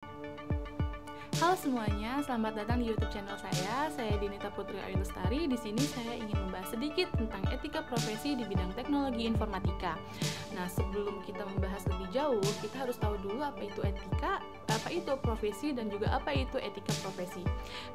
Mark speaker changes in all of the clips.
Speaker 1: Halo semuanya, selamat datang di YouTube channel saya. Saya Dinita Putri Ayu Lestari. Di sini saya ingin membahas sedikit tentang etika profesi di bidang teknologi informatika. Nah, sebelum kita membahas lebih jauh, kita harus tahu dulu apa itu etika, apa itu profesi, dan juga apa itu etika profesi.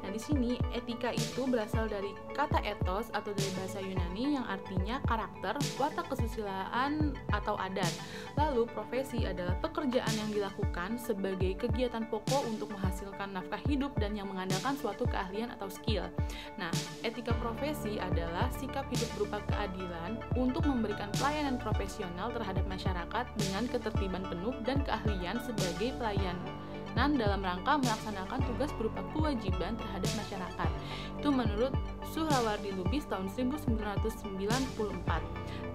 Speaker 1: Nah, di sini etika itu berasal dari kata ethos atau dari bahasa Yunani yang artinya karakter, watak kesusilaan atau adat. Lalu, profesi adalah pekerjaan yang dilakukan sebagai kegiatan pokok untuk menghasilkan nafkah hidup dan yang mengandalkan suatu keahlian atau skill. Nah, etika profesi adalah sikap hidup berupa keadilan untuk memberikan pelayanan profesional terhadap masyarakat dengan ketertiban penuh dan keahlian sebagai pelayanan dalam rangka melaksanakan tugas berupa kewajiban terhadap masyarakat. Itu menurut Suhrawardi Lubis tahun 1994.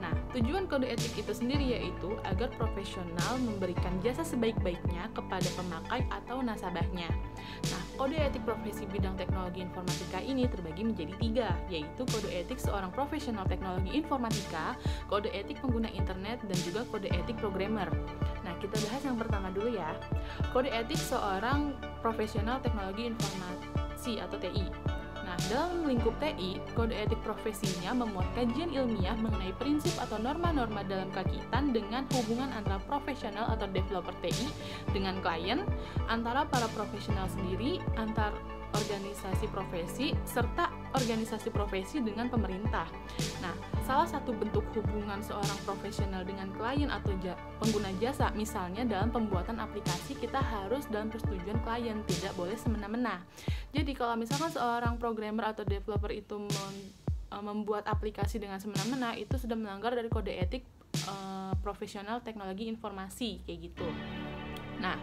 Speaker 1: Nah, tujuan kode etik itu sendiri yaitu agar profesional memberikan jasa sebaik-baiknya kepada pemakai atau nasabahnya. Nah, kode etik profesi bidang teknologi informatika ini terbagi menjadi 3, yaitu kode etik seorang profesional teknologi informatika, kode etik pengguna internet, dan juga kode etik programmer. Nah, kita bahas yang pertama dulu ya. Kode etik seorang profesional teknologi informasi atau TI. Nah, dalam lingkup TI, kode etik profesinya memuat kajian ilmiah mengenai prinsip atau norma-norma dalam kaitan dengan hubungan antara profesional atau developer TI dengan klien, antara para profesional sendiri, antar organisasi profesi, serta organisasi profesi dengan pemerintah. Nah, salah satu bentuk hubungan seorang profesional dengan klien atau pengguna jasa, misalnya dalam pembuatan aplikasi, kita harus dalam persetujuan klien, tidak boleh semena-mena. Jadi kalau misalkan seorang programmer atau developer itu membuat aplikasi dengan semena-mena, itu sudah melanggar dari kode etik profesional teknologi informasi, kayak gitu. Nah,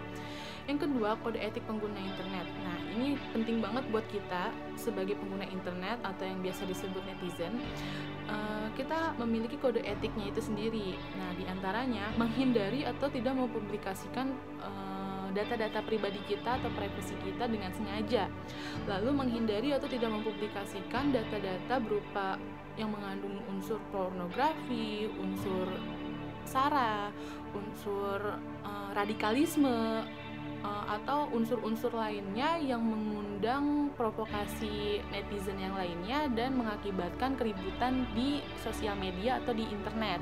Speaker 1: yang kedua, kode etik pengguna internet. Nah, ini penting banget buat kita sebagai pengguna internet atau yang biasa disebut netizen. Kita memiliki kode etiknya itu sendiri. Nah, diantaranya menghindari atau tidak mempublikasikan data-data pribadi kita atau privasi kita dengan sengaja. Lalu menghindari atau tidak mempublikasikan data-data berupa yang mengandung unsur pornografi, unsur sara, unsur radikalisme, atau unsur-unsur lainnya yang mengundang provokasi netizen yang lainnya dan mengakibatkan keributan di sosial media atau di internet,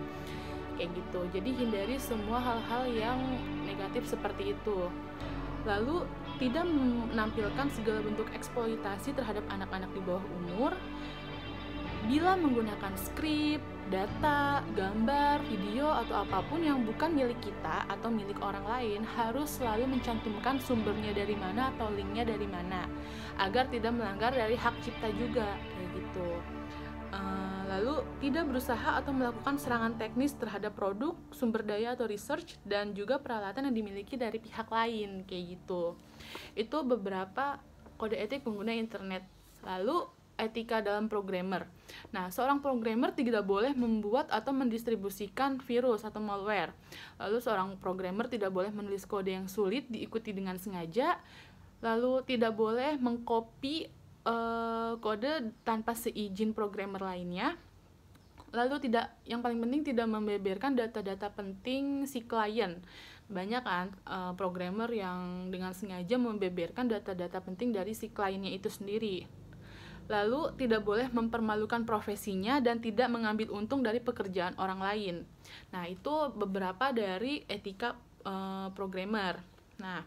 Speaker 1: kayak gitu. Jadi hindari semua hal-hal yang negatif seperti itu. Lalu tidak menampilkan segala bentuk eksploitasi terhadap anak-anak di bawah umur. Bila menggunakan skrip, data, gambar, video, atau apapun yang bukan milik kita atau milik orang lain, harus selalu mencantumkan sumbernya dari mana atau linknya dari mana, agar tidak melanggar dari hak cipta juga, kayak gitu. Lalu tidak berusaha atau melakukan serangan teknis terhadap produk, sumber daya atau research, dan juga peralatan yang dimiliki dari pihak lain, kayak gitu. Itu beberapa kode etik pengguna internet. Lalu etika dalam programmer. Nah, seorang programmer tidak boleh membuat atau mendistribusikan virus atau malware. Lalu seorang programmer tidak boleh menulis kode yang sulit diikuti dengan sengaja. Lalu tidak boleh mengcopy kode tanpa seizin programmer lainnya. Lalu yang paling penting tidak membeberkan data-data penting si klien. Banyak kan programmer yang dengan sengaja membeberkan data-data penting dari si kliennya itu sendiri. Lalu tidak boleh mempermalukan profesinya dan tidak mengambil untung dari pekerjaan orang lain. Nah, itu beberapa dari etika programmer. Nah,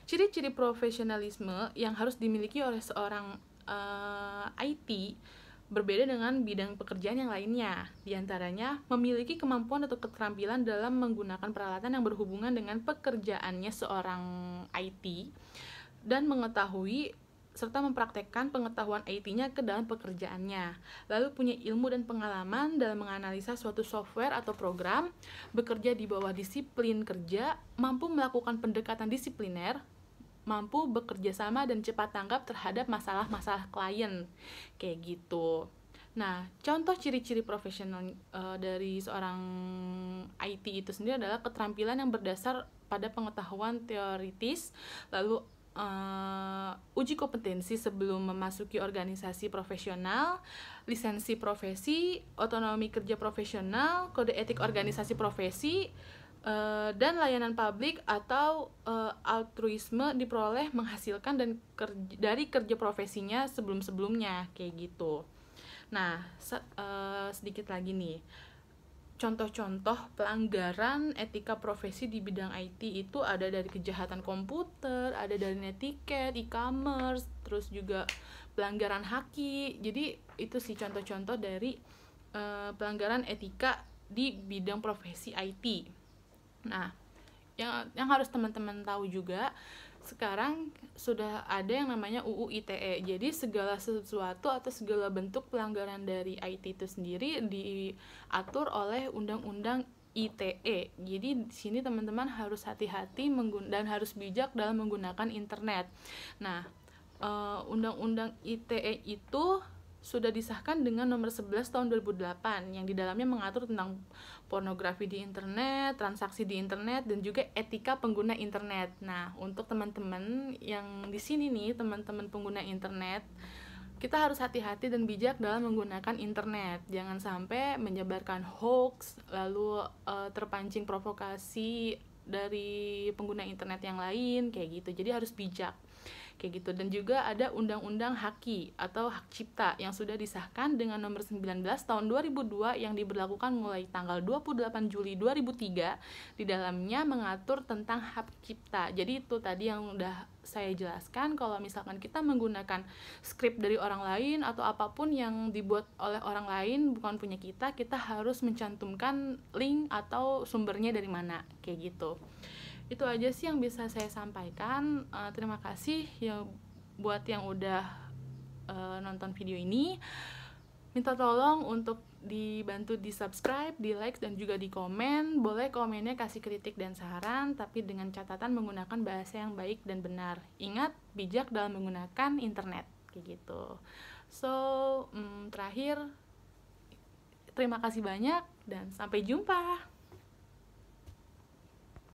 Speaker 1: ciri-ciri profesionalisme yang harus dimiliki oleh seorang IT berbeda dengan bidang pekerjaan yang lainnya. Di antaranya, memiliki kemampuan atau keterampilan dalam menggunakan peralatan yang berhubungan dengan pekerjaannya seorang IT dan mengetahui serta mempraktekkan pengetahuan IT-nya ke dalam pekerjaannya. Lalu punya ilmu dan pengalaman dalam menganalisa suatu software atau program, bekerja di bawah disiplin kerja, mampu melakukan pendekatan disipliner, mampu bekerja sama dan cepat tanggap terhadap masalah-masalah klien, kayak gitu. Nah, contoh ciri-ciri profesional dari seorang IT itu sendiri adalah keterampilan yang berdasar pada pengetahuan teoritis, lalu uji kompetensi sebelum memasuki organisasi profesional, lisensi profesi, otonomi kerja profesional, kode etik organisasi profesi, dan layanan publik atau altruisme diperoleh menghasilkan dari kerja profesinya sebelum-sebelumnya kayak gitu. Nah, sedikit lagi nih. Contoh-contoh pelanggaran etika profesi di bidang IT itu ada dari kejahatan komputer, ada dari netiquette, e-commerce, terus juga pelanggaran haki. Jadi itu sih contoh-contoh dari pelanggaran etika di bidang profesi IT. Nah, yang harus teman-teman tahu juga, sekarang sudah ada yang namanya UU ITE. Jadi segala sesuatu atau segala bentuk pelanggaran dari IT itu sendiri diatur oleh Undang-Undang ITE. Jadi di sini teman-teman harus hati-hati dan harus bijak dalam menggunakan internet. Nah, Undang-Undang ITE itu sudah disahkan dengan nomor 11 tahun 2008 yang di dalamnya mengatur tentang pornografi di internet, transaksi di internet, dan juga etika pengguna internet. Nah, untuk teman-teman yang di sini nih, teman-teman pengguna internet, kita harus hati-hati dan bijak dalam menggunakan internet. Jangan sampai menyebarkan hoax, lalu terpancing provokasi dari pengguna internet yang lain, kayak gitu. Jadi harus bijak kayak gitu. Dan juga ada Undang-Undang Haki atau Hak Cipta yang sudah disahkan dengan nomor 19 tahun 2002 yang diberlakukan mulai tanggal 28 Juli 2003. Di dalamnya mengatur tentang hak cipta. Jadi itu tadi yang udah saya jelaskan, kalau misalkan kita menggunakan skrip dari orang lain atau apapun yang dibuat oleh orang lain bukan punya kita, kita harus mencantumkan link atau sumbernya dari mana, kayak gitu. Itu aja sih yang bisa saya sampaikan. Terima kasih ya buat yang udah nonton video ini. Minta tolong untuk dibantu di subscribe, di like, dan juga di komen. Boleh komennya kasih kritik dan saran, tapi dengan catatan menggunakan bahasa yang baik dan benar. Ingat, bijak dalam menggunakan internet, kayak gitu. So, terakhir, terima kasih banyak dan sampai jumpa.